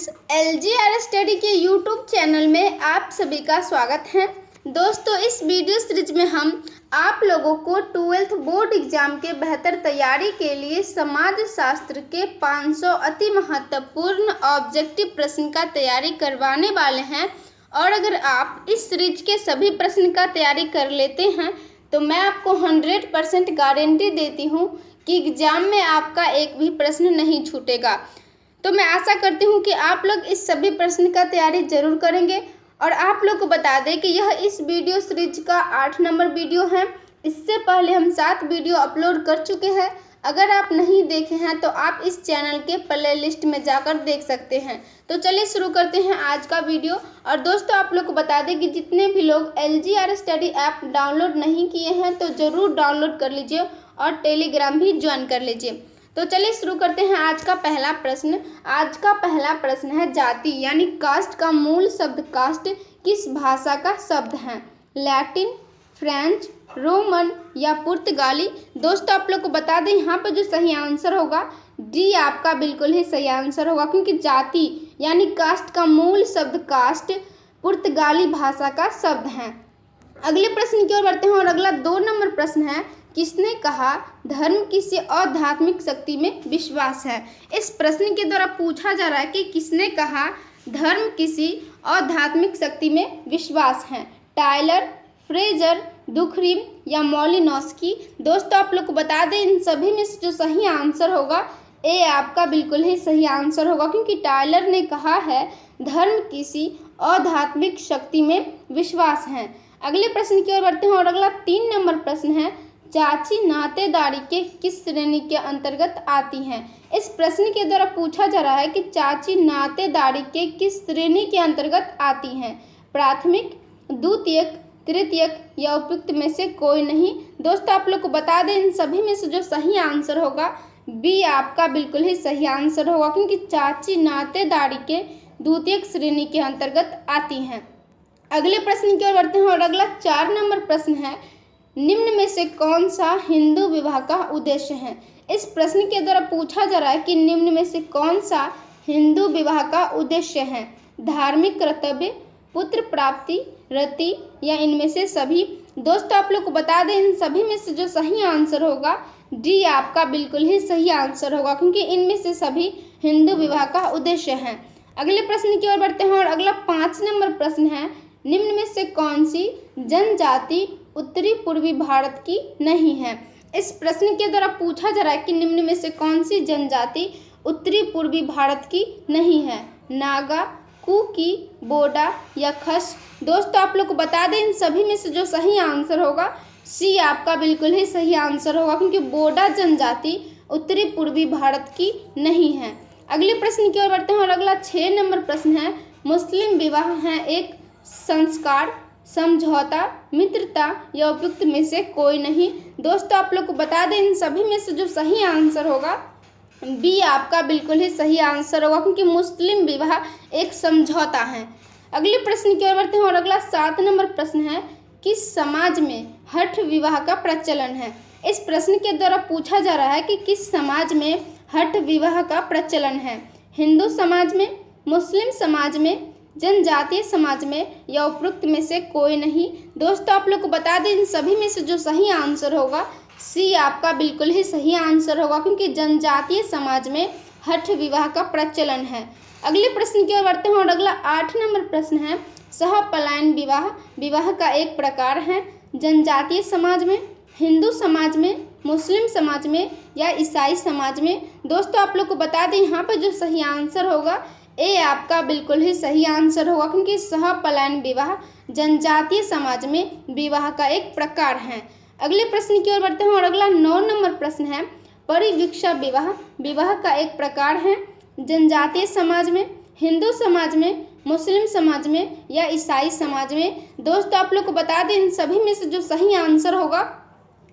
Friends, LGR study के YouTube channel में आप सभी का स्वागत है। दोस्तों, इस वीडियो सीरीज में हम आप लोगों को 12th बोर्ड एग्जाम के बेहतर तैयारी के लिए समाज शास्त्र के 500 अति महत्वपूर्ण ऑब्जेक्टिव प्रश्न का तैयारी करवाने वाले हैं। और अगर आप इस सीरीज के सभी प्रश्न का तैयारी कर लेते हैं तो मैं आपको 100% गारंटी देती हूँ कि एग्जाम में आपका एक भी प्रश्न नहीं छूटेगा। तो मैं आशा करती हूँ कि आप लोग इस सभी प्रश्न का तैयारी जरूर करेंगे। और आप लोग को बता दें कि यह इस वीडियो सीरीज का 8 नंबर वीडियो है। इससे पहले हम 7 वीडियो अपलोड कर चुके हैं। अगर आप नहीं देखे हैं तो आप इस चैनल के प्लेलिस्ट में जाकर देख सकते हैं। तो चलिए शुरू करते हैं आज का वीडियो। और दोस्तों, आप लोग को बता दें कि जितने भी लोग LGR स्टडी ऐप डाउनलोड नहीं किए हैं तो ज़रूर डाउनलोड कर लीजिए और टेलीग्राम भी ज्वाइन कर लीजिए। तो चलिए शुरू करते हैं आज का पहला प्रश्न। आज का पहला प्रश्न है, जाति यानी कास्ट का मूल शब्द कास्ट किस भाषा का शब्द है? लैटिन, फ्रेंच, रोमन या पुर्तगाली? दोस्तों, आप लोग को बता दें यहाँ पर जो सही आंसर होगा डी आपका बिल्कुल ही सही आंसर होगा, क्योंकि जाति यानी कास्ट का मूल शब्द कास्ट पुर्तगाली भाषा का शब्द है। अगले प्रश्न की ओर बढ़ते हैं और अगला 2 नंबर प्रश्न है, किसने कहा धर्म किसी आध्यात्मिक शक्ति में विश्वास है? इस प्रश्न के द्वारा पूछा जा रहा है कि किसने कहा धर्म किसी आध्यात्मिक शक्ति में विश्वास है? टायलर, फ्रेजर, दुखरीम या मॉलिनोस्की? दोस्तों, आप लोग को बता दें इन सभी में से जो सही आंसर होगा ए आपका बिल्कुल ही सही आंसर होगा, क्योंकि टायलर ने कहा है धर्म किसी आध्यात्मिक शक्ति में विश्वास है। अगले प्रश्न की ओर बढ़ते हैं और अगला 3 नंबर प्रश्न है, चाची नातेदारी के किस श्रेणी के अंतर्गत आती हैं? इस प्रश्न के द्वारा पूछा जा रहा है कि चाची नातेदारी के किस श्रेणी के अंतर्गत आती हैं? प्राथमिक, द्वितीयक, तृतीयक या उपयुक्त में से कोई नहीं? दोस्तों, आप लोग को बता दें इन सभी में से जो सही आंसर होगा बी आपका बिल्कुल ही सही आंसर होगा, क्योंकि चाची नातेदारी के द्वितीयक श्रेणी के अंतर्गत आती हैं। अगले प्रश्न की ओर बढ़ते हैं और अगला 4 नंबर प्रश्न है, निम्न में से कौन सा हिंदू विवाह का उद्देश्य है? इस प्रश्न के द्वारा पूछा जा रहा है कि निम्न में से कौन सा हिंदू विवाह का उद्देश्य है? धार्मिक कर्तव्य, पुत्र प्राप्ति, रति या इनमें से सभी? दोस्तों, आप लोग को बता दें इन सभी में से जो सही आंसर होगा डी आपका बिल्कुल ही सही आंसर होगा, क्योंकि इनमें से सभी हिंदू विवाह का उद्देश्य है। अगले प्रश्न की ओर बढ़ते हैं और अगला 5 नंबर प्रश्न है, निम्न में से कौन सी जनजाति उत्तरी पूर्वी भारत की नहीं है? इस प्रश्न के द्वारा पूछा जा रहा है कि निम्न में से कौन सी जनजाति उत्तरी पूर्वी भारत की नहीं है? नागा, कुकी, बोडा या खस? दोस्तों, आप लोग को बता दें इन सभी में से जो सही आंसर होगा सी आपका बिल्कुल ही सही आंसर होगा, क्योंकि बोडा जनजाति उत्तरी पूर्वी भारत की नहीं है। अगले प्रश्न की ओर बढ़ते हैं और अगला 6 नंबर प्रश्न है, मुस्लिम विवाह है एक संस्कार, समझौता, मित्रता या उपयुक्त में से कोई नहीं? दोस्तों, आप लोग को बता दें इन सभी में से जो सही आंसर होगा बी आपका बिल्कुल ही सही आंसर होगा, क्योंकि मुस्लिम विवाह एक समझौता है। अगले प्रश्न की ओर बढ़ते हैं और अगला 7 नंबर प्रश्न है, किस समाज में हठ विवाह का प्रचलन है? इस प्रश्न के द्वारा पूछा जा रहा है कि किस समाज में हठ विवाह का प्रचलन है? हिंदू समाज में, मुस्लिम समाज में, जनजातीय समाज में या उपयुक्त में से कोई नहीं? दोस्तों, आप लोग को बता दें इन सभी में से जो सही आंसर होगा सी आपका बिल्कुल ही सही आंसर होगा, क्योंकि जनजातीय समाज में हठ विवाह का प्रचलन है। अगले प्रश्न की ओर बढ़ते हैं और अगला 8 नंबर प्रश्न है, सहपलायन विवाह विवाह का एक प्रकार है। जनजातीय समाज में, हिंदू समाज में, मुस्लिम समाज में या ईसाई समाज में? दोस्तों, आप लोग को बता दें यहाँ पर जो सही आंसर होगा ए आपका बिल्कुल ही सही आंसर होगा, क्योंकि सहपलायन विवाह जनजातीय समाज में विवाह का एक प्रकार है। अगले प्रश्न की ओर बढ़ते हैं और अगला 9 नंबर प्रश्न है, परिवीक्षा विवाह विवाह का एक प्रकार है। जनजातीय समाज में, हिंदू समाज में, मुस्लिम समाज में या ईसाई समाज में? दोस्तों, आप लोग को बता दें इन सभी में से जो सही आंसर होगा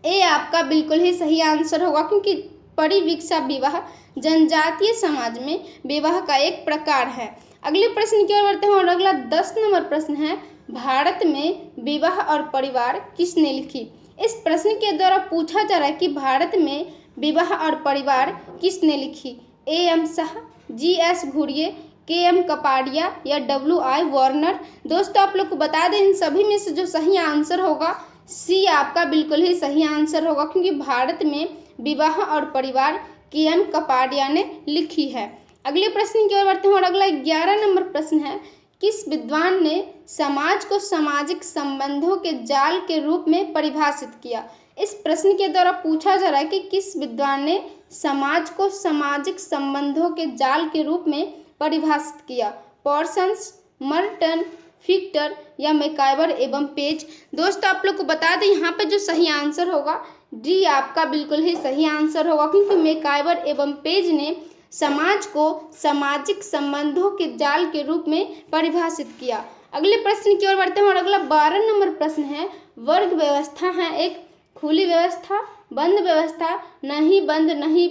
ए आपका बिल्कुल ही सही आंसर होगा, क्योंकि परिवीक्षा विवाह जनजातीय समाज में विवाह का एक प्रकार है। अगले प्रश्न की ओर बढ़ते हैं और अगला 10 नंबर प्रश्न है, भारत में विवाह और परिवार किसने लिखी? इस प्रश्न के द्वारा पूछा जा रहा है कि भारत में विवाह और परिवार किसने लिखी? AM Shah, GS Ghurye, KM Kapadia या WI वार्नर। दोस्तों आप लोग को बता दें इन सभी में से जो सही आंसर होगा सी आपका बिल्कुल ही सही आंसर होगा, क्योंकि भारत में विवाह और परिवार KM कपाडिया ने लिखी है। अगले प्रश्न की ओर बढ़ते हैं और अगला 11 नंबर प्रश्न है, किस विद्वान ने समाज को सामाजिक संबंधों के जाल के रूप में परिभाषित किया। इस प्रश्न के द्वारा पूछा जा रहा है कि किस विद्वान ने समाज को सामाजिक संबंधों के जाल के रूप में परिभाषित किया। पॉर्सन्स, मर्टन, फिक्टर या मैकाइवर एवं पेज। दोस्तों आप लोग को बता दें यहाँ पे जो सही आंसर होगा डी आपका बिल्कुल ही सही आंसर होगा, क्योंकि मैकाइवर एवं पेज ने समाज को सामाजिक संबंधों के जाल के रूप में परिभाषित किया। अगले प्रश्न की ओर बढ़ते हैं और अगला 12 नंबर प्रश्न है, वर्ग व्यवस्था है एक खुली व्यवस्था, बंद व्यवस्था, नहीं बंद नहीं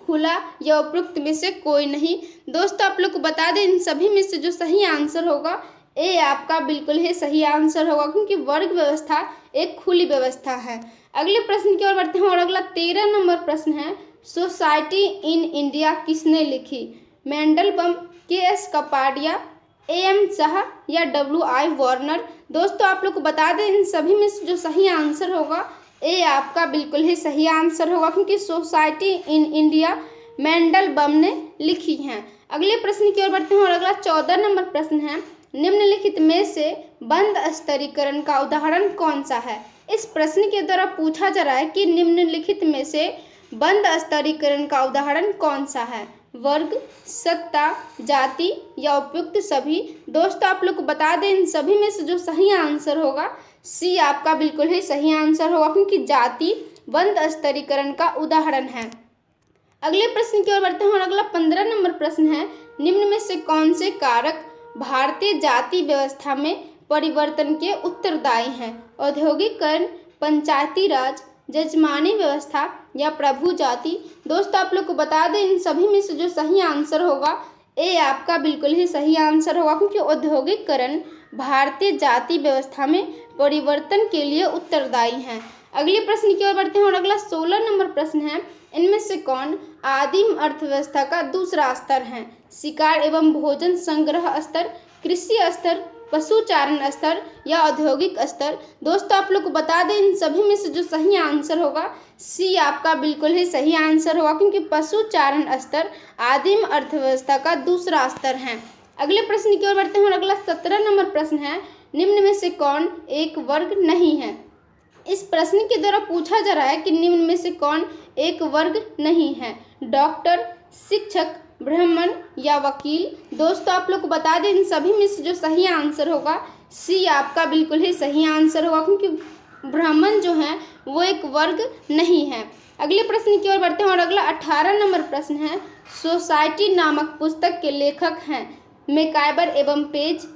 खुला या उपयुक्त में से कोई नहीं। दोस्तों आप लोग को बता दें इन सभी में से जो सही आंसर होगा ए आपका बिल्कुल ही सही आंसर होगा, क्योंकि वर्ग व्यवस्था एक खुली व्यवस्था है। अगले प्रश्न की ओर बढ़ते हैं और अगला 13 नंबर प्रश्न है, सोसाइटी इन इंडिया किसने लिखी। मेंडलबम, KS कपाडिया, AM शाह या WI वार्नर। दोस्तों आप लोग को बता दें इन सभी में से जो सही आंसर होगा ए आपका बिल्कुल ही सही आंसर होगा, क्योंकि सोसाइटी इन इंडिया मेंडलबम ने लिखी है। अगले प्रश्न की ओर बढ़ते हैं और अगला 14 नंबर प्रश्न है, निम्नलिखित में से बंद स्तरीकरण का उदाहरण कौन सा है। इस प्रश्न के द्वारा पूछा जा रहा है कि निम्नलिखित में से बंद स्तरीकरण का उदाहरण कौन सा है। वर्ग, सत्ता, जाति या उपयुक्त सभी। दोस्तों आप लोग को बता दें इन सभी में से जो सही आंसर होगा सी आपका बिल्कुल ही सही आंसर होगा, क्योंकि जाति बंद स्तरीकरण का उदाहरण है। अगले प्रश्न की ओर बढ़ते हैं और अगला 15 नंबर प्रश्न है, निम्न में से कौन से कारक भारतीय जाति व्यवस्था में परिवर्तन के उत्तरदायी हैं। औद्योगिकरण, पंचायती राज, जजमानी व्यवस्था या प्रभु जाति। दोस्तों आप लोग को बता दें इन सभी में से जो सही आंसर होगा ए आपका बिल्कुल ही सही आंसर होगा, क्योंकि औद्योगिकरण भारतीय जाति व्यवस्था में परिवर्तन के लिए उत्तरदायी हैं। अगले प्रश्न की ओर बढ़ते हैं और अगला 16 नंबर प्रश्न है, इनमें से कौन आदिम अर्थव्यवस्था का दूसरा स्तर है। शिकार एवं भोजन संग्रह स्तर, कृषि स्तर, पशुचारण स्तर या औद्योगिक स्तर। दोस्तों आप लोग को बता दें इन सभी में से जो सही आंसर होगा सी आपका बिल्कुल ही सही आंसर होगा, क्योंकि पशुचारण स्तर आदिम अर्थव्यवस्था का दूसरा स्तर है। अगले प्रश्न की ओर बढ़ते हैं और अगला 17 नंबर प्रश्न है, निम्न में से कौन एक वर्ग नहीं है। इस प्रश्न के द्वारा पूछा जा रहा है कि निम्न में से कौन एक वर्ग नहीं है। डॉक्टर, शिक्षक, ब्राह्मण या वकील। दोस्तों आप लोग को बता दें इन सभी में से जो सही आंसर होगा सी आपका बिल्कुल ही सही आंसर होगा, क्योंकि ब्राह्मण जो है वो एक वर्ग नहीं है। अगले प्रश्न की ओर बढ़ते हैं और अगला 18 नंबर प्रश्न है, सोसाइटी नामक पुस्तक के लेखक हैं मैकाइवर एवं पेज,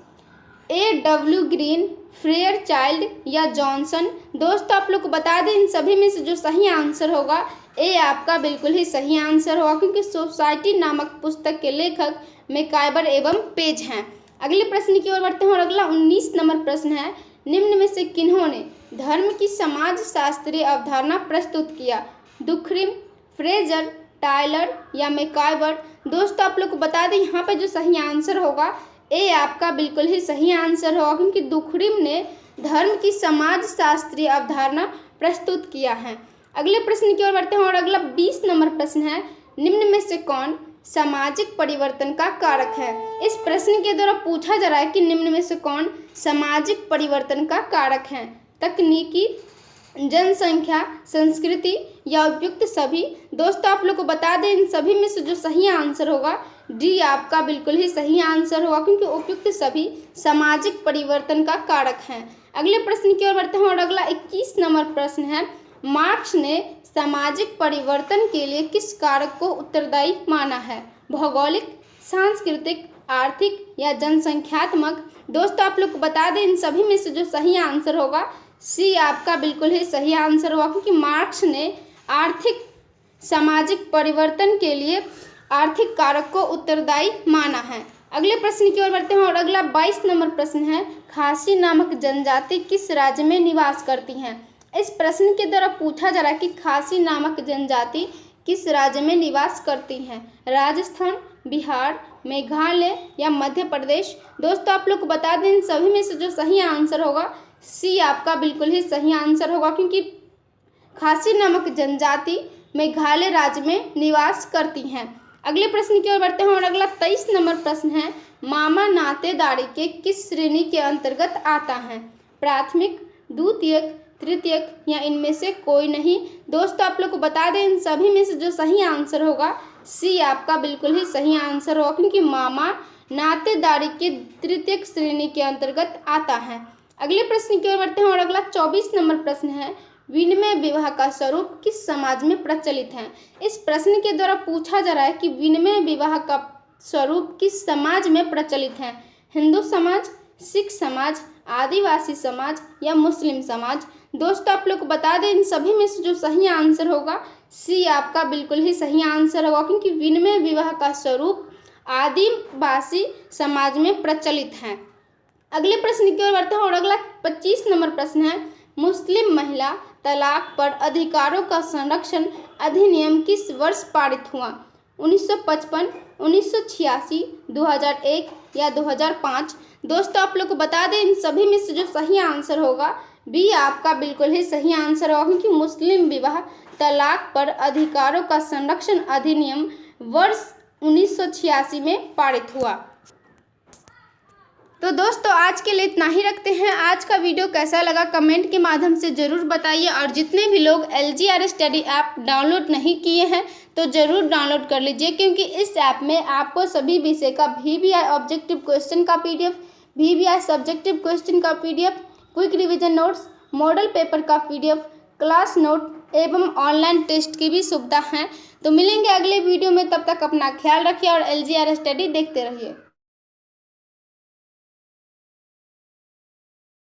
A.W. ग्रीन, फेयरचाइल्ड या जॉनसन। दोस्तों आप लोग को बता दें इन सभी में से जो सही आंसर होगा ए आपका बिल्कुल ही सही आंसर होगा, क्योंकि सोसाइटी नामक पुस्तक के लेखक मैकाइवर एवं पेज हैं। अगले प्रश्न की ओर बढ़ते हैं और अगला 19 नंबर प्रश्न है, निम्न में से किन्होंने धर्म की समाज शास्त्रीय अवधारणा प्रस्तुत किया। डुखरिम, फ्रेजर, टायलर या मैकाइवर। दोस्तों आप लोग को बता दें यहाँ पे जो सही आंसर होगा ए आपका बिल्कुल ही सही आंसर होगा, क्योंकि डुखरिम ने धर्म की समाज शास्त्रीय अवधारणा प्रस्तुत किया है। अगले प्रश्न की ओर बढ़ते हैं और अगला 20 नंबर प्रश्न है, निम्न में से कौन सामाजिक परिवर्तन का कारक है। इस प्रश्न के द्वारा पूछा जा रहा है कि निम्न में से कौन सामाजिक परिवर्तन का कारक है। तकनीकी, जनसंख्या, संस्कृति या उपयुक्त सभी। दोस्तों आप लोग को बता दें इन सभी में से जो सही आंसर होगा डी आपका बिल्कुल ही सही आंसर होगा, क्योंकि उपयुक्त सभी सामाजिक परिवर्तन का कारक हैं। अगले प्रश्न की ओर बढ़ते हैं और अगला 21 नंबर प्रश्न है, मार्क्स ने सामाजिक परिवर्तन के लिए किस कारक को उत्तरदायी माना है। भौगोलिक, सांस्कृतिक, आर्थिक या जनसंख्यात्मक। दोस्तों आप लोग को बता दें इन सभी में से जो सही आंसर होगा सी आपका बिल्कुल ही सही आंसर होगा, क्योंकि मार्क्स ने आर्थिक सामाजिक परिवर्तन के लिए आर्थिक कारक को उत्तरदायी माना है। अगले प्रश्न की ओर बढ़ते हैं और अगला 22 नंबर प्रश्न है, खासी नामक जनजाति किस राज्य में निवास करती हैं। इस प्रश्न के द्वारा पूछा जा रहा है कि खासी नामक जनजाति किस राज्य में निवास करती हैं। राजस्थान, बिहार, मेघालय या मध्य प्रदेश। दोस्तों आप लोग को बता दें इन सभी में से जो सही आंसर होगा सी आपका बिल्कुल ही सही आंसर होगा, क्योंकि खासी नामक जनजाति मेघालय राज्य में निवास करती हैं। अगले प्रश्न की ओर बढ़ते हैं और अगला 23 नंबर प्रश्न है, मामा नातेदारी के किस श्रेणी के अंतर्गत आता है? प्राथमिक, द्वितीयक, तृतीयक या इनमें से कोई नहीं। दोस्तों आप लोग को बता दें इन सभी में से जो सही आंसर होगा सी आपका बिल्कुल ही सही आंसर होगा, क्योंकि मामा नातेदारी के तृतीयक श्रेणी के अंतर्गत आता है। अगले प्रश्न की ओर बढ़ते हैं और अगला 24 नंबर प्रश्न है, विनिमय विवाह का स्वरूप किस समाज में प्रचलित है? इस प्रश्न के द्वारा पूछा जा रहा है कि विनिमय विवाह का स्वरूप किस समाज में प्रचलित है? हिंदू समाज, सिख समाज, आदिवासी समाज या मुस्लिम समाज। दोस्तों आप लोग को बता दें इन सभी में से जो सही आंसर होगा सी आपका बिल्कुल ही सही आंसर होगा, क्योंकि विनिमय विवाह का स्वरूप आदिवासी समाज में प्रचलित है। अगले प्रश्न की ओर बढ़ते हैं और अगला 25 नंबर प्रश्न है, मुस्लिम महिला तलाक पर अधिकारों का संरक्षण अधिनियम किस वर्ष पारित हुआ? 1955, 1986, 2001 या 2005। दोस्तों आप लोग को बता दें इन सभी में से जो सही आंसर होगा बी आपका बिल्कुल ही सही आंसर होगा, क्योंकि मुस्लिम विवाह तलाक पर अधिकारों का संरक्षण अधिनियम वर्ष 1986 में पारित हुआ। तो दोस्तों आज के लिए इतना ही रखते हैं। आज का वीडियो कैसा लगा कमेंट के माध्यम से ज़रूर बताइए, और जितने भी लोग LGR स्टडी ऐप डाउनलोड नहीं किए हैं तो ज़रूर डाउनलोड कर लीजिए, क्योंकि इस ऐप में आपको सभी विषय का VVI ऑब्जेक्टिव क्वेश्चन का PDF, VVI सब्जेक्टिव क्वेश्चन का PDF, quick revision notes, model paper का PDF, क्लास नोट एवं ऑनलाइन टेस्ट की भी सुविधा है। तो मिलेंगे अगले वीडियो में, तब तक अपना ख्याल रखिए और LGR स्टडी देखते रहिए।